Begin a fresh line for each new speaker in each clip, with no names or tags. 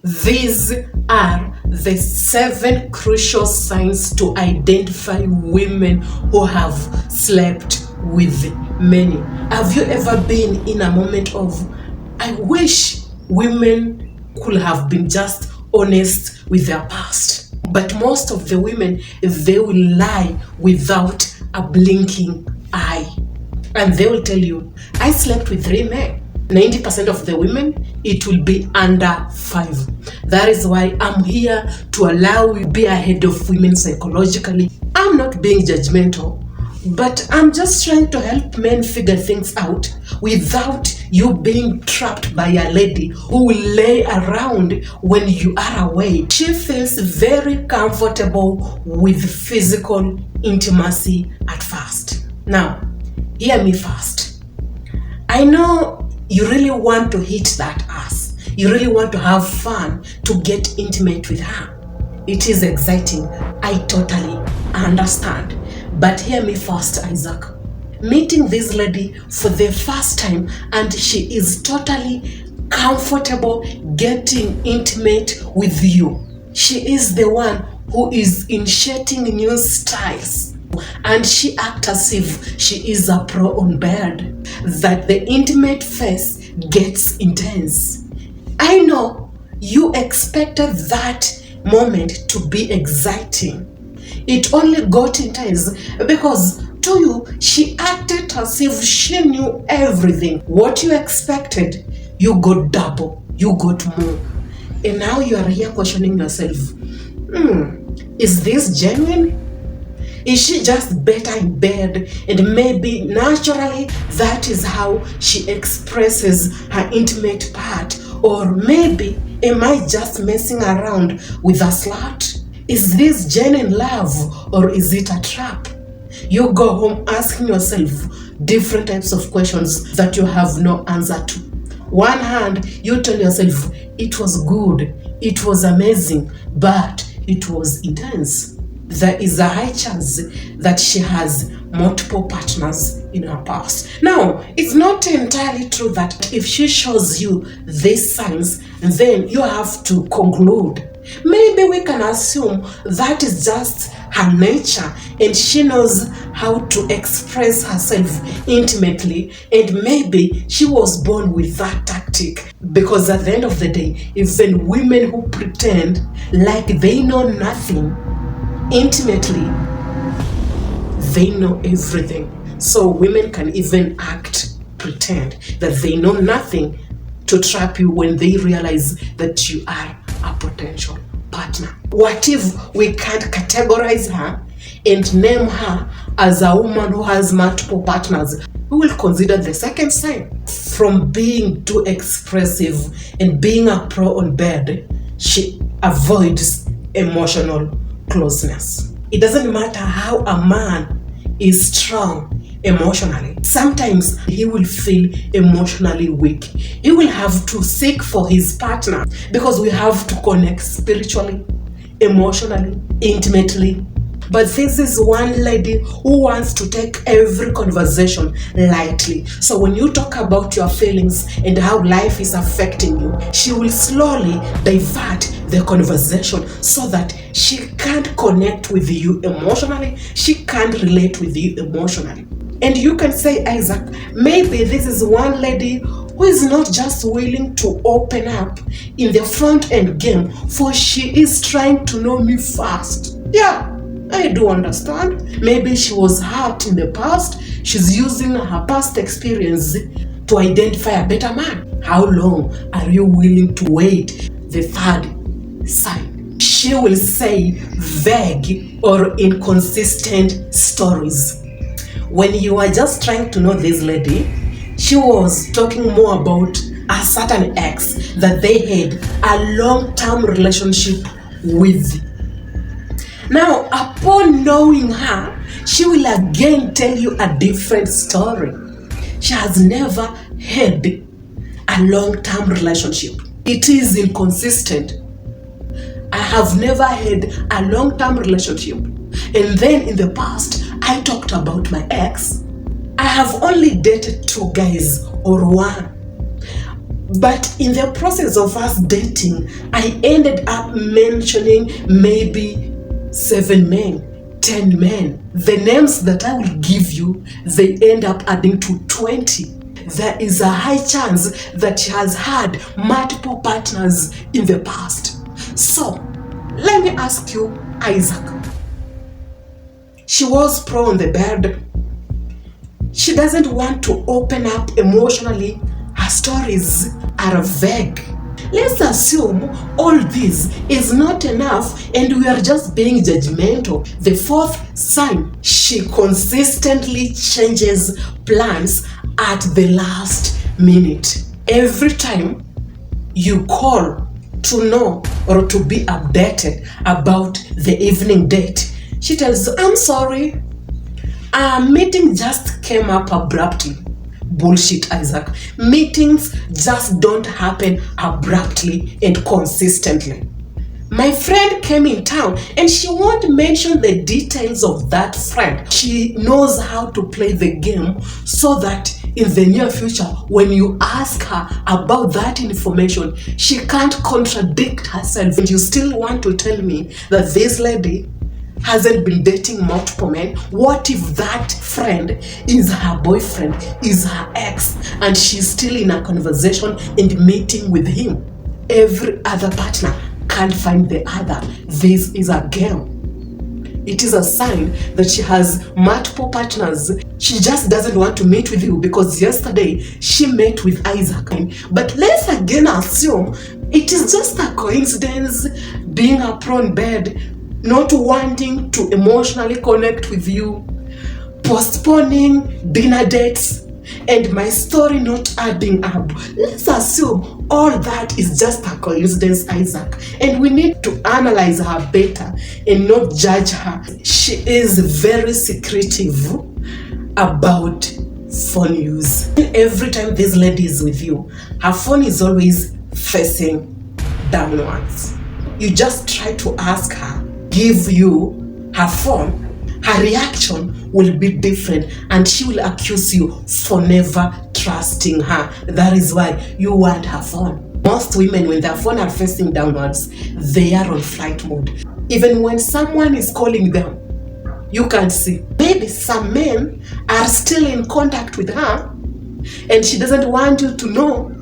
These are the 7 crucial signs to identify women who have slept with many. Have you ever been in a moment of, I wish women could have been just honest with their past? But most of the women, they will lie without a blinking eye. And they will tell you, I slept with 3 men. 90% of the women, it will be under 5. That is why I'm here to allow you be ahead of women psychologically. I'm not being judgmental, but I'm just trying to help men figure things out without you being trapped by a lady who will lay around when you are away. She feels very comfortable with physical intimacy at first. Now, hear me first. I know you really want to hit that ass. You really want to have fun to get intimate with her. It is exciting. I totally understand. But hear me first, Isaac. Meeting this lady for the first time and she is totally comfortable getting intimate with you. She is the one who is initiating new styles. And she acts as if she is a pro on bed, that the intimate phase gets intense. I know you expected that moment to be exciting. It only got intense because to you, she acted as if she knew everything. What you expected, you got double, you got more. And now you are here questioning yourself, is this genuine? Is she just better in bed and maybe naturally that is how she expresses her intimate part? Or maybe am I just messing around with a slut? Is this genuine love or is it a trap? You go home asking yourself different types of questions that you have no answer to. One hand, you tell yourself it was good, it was amazing, but it was intense. There is a high chance that she has multiple partners in her past. Now, it's not entirely true that if she shows you these signs, then you have to conclude. Maybe we can assume that is just her nature and she knows how to express herself intimately, and maybe she was born with that tactic. Because at the end of the day, even women who pretend like they know nothing intimately, they know everything. So women can even pretend that they know nothing to trap you when they realize that you are a potential partner. What if we can't categorize her and name her as a woman who has multiple partners? We will consider the second sign. From being too expressive and being a pro on bed, she avoids emotional closeness. It doesn't matter how a man is strong emotionally. Sometimes he will feel emotionally weak. He will have to seek for his partner because we have to connect spiritually, emotionally, intimately. But this is one lady who wants to take every conversation lightly. So when you talk about your feelings and how life is affecting you, she will slowly divert the conversation so that she can't connect with you emotionally. She can't relate with you emotionally. And you can say, Isaac, maybe this is one lady who is not just willing to open up in the front end game, for she is trying to know me first. Yeah, I do understand. Maybe she was hurt in the past. She's using her past experience to identify a better man. How long are you willing to wait? The third sign. She will say vague or inconsistent stories. When you are just trying to know this lady, she was talking more about a certain ex that they had a long-term relationship with. Now, upon knowing her, she will again tell you a different story. She has never had a long-term relationship. It is inconsistent. I have never had a long-term relationship. And then in the past, I talked about my ex. I have only dated 2 guys or 1. But in the process of us dating, I ended up mentioning maybe 7 men, 10 men. The names that I will give you, they end up adding to 20. There is a high chance that she has had multiple partners in the past. So, let me ask you, Isaac. She was pro on the bed. She doesn't want to open up emotionally. Her stories are vague. Let's assume all this is not enough and we are just being judgmental. The fourth sign, she consistently changes plans at the last minute. Every time you call to know or to be updated about the evening date, she tells you, I'm sorry, our meeting just came up abruptly. Bullshit, Isaac. Meetings just don't happen abruptly and consistently. My friend came in town and she won't mention the details of that friend. She knows how to play the game so that in the near future, when you ask her about that information, she can't contradict herself. And you still want to tell me that this lady hasn't been dating multiple men? What if that friend is her boyfriend, is her ex, and she's still in a conversation and meeting with him? Every other partner can't find the other. This is a game. It is a sign that she has multiple partners. She just doesn't want to meet with you because yesterday she met with Isaac. But let's again assume it is just a coincidence, being a prone bed, not wanting to emotionally connect with you, postponing dinner dates, and my story not adding up. Let's assume all that is just a coincidence, Isaac, and we need to analyze her better and not judge her. She is very secretive about phone use. Every time this lady is with you, her phone is always facing downwards. You just try to ask her, give you her phone, her reaction will be different and she will accuse you for never trusting her. That is why you want her phone. Most women, when their phone are facing downwards, they are on flight mode. Even when someone is calling them, you can see. Maybe some men are still in contact with her and she doesn't want you to know.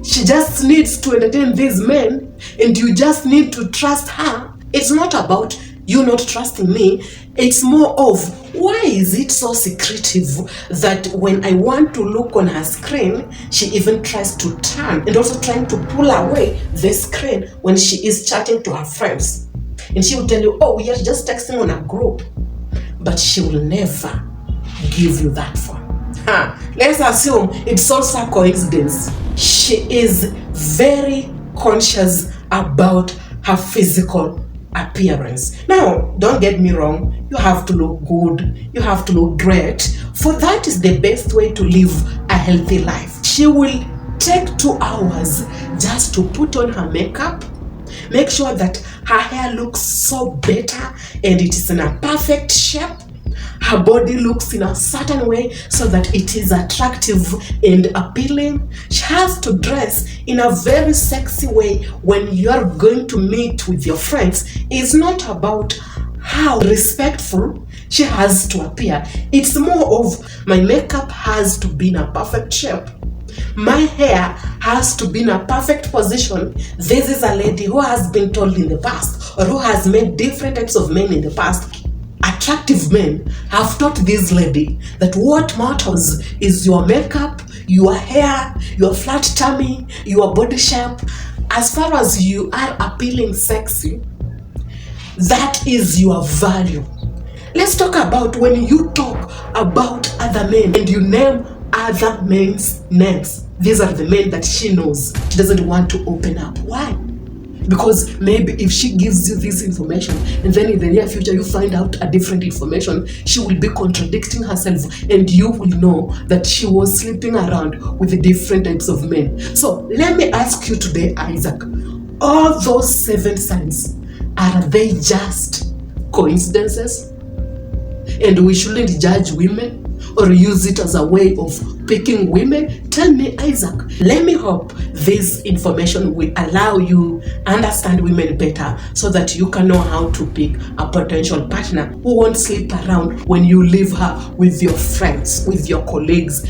She just needs to entertain these men and you just need to trust her. It's not about you not trusting me. It's more of, why is it so secretive that when I want to look on her screen, she even tries to turn and also trying to pull away the screen when she is chatting to her friends. And she will tell you, oh, we are just texting on a group. But she will never give you that phone. Let's assume it's also a coincidence. She is very conscious about her physical appearance. Now, don't get me wrong, you have to look good, you have to look great, for that is the best way to live a healthy life. She will take 2 hours just to put on her makeup, make sure that her hair looks so better and it is in a perfect shape. Her body looks in a certain way so that it is attractive and appealing. She has to dress in a very sexy way when you are going to meet with your friends. It's not about how respectful she has to appear. It's more of, my makeup has to be in a perfect shape. My hair has to be in a perfect position. This is a lady who has been told in the past or who has met different types of men in the past. Attractive men have taught this lady that what matters is your makeup, your hair, your flat tummy, your body shape. As far as you are appealing sexy, that is your value. Let's talk about when you talk about other men and you name other men's names. These are the men that she knows. She doesn't want to open up. Why? Because maybe if she gives you this information and then in the near future you find out a different information, she will be contradicting herself and you will know that she was sleeping around with the different types of men. So let me ask you today, Isaac, all those 7 signs, are they just coincidences? And we shouldn't judge women? or use it as a way of picking women? Tell me, Isaac. Let me hope this information will allow you understand women better so that you can know how to pick a potential partner who won't sleep around when you leave her with your friends, with your colleagues.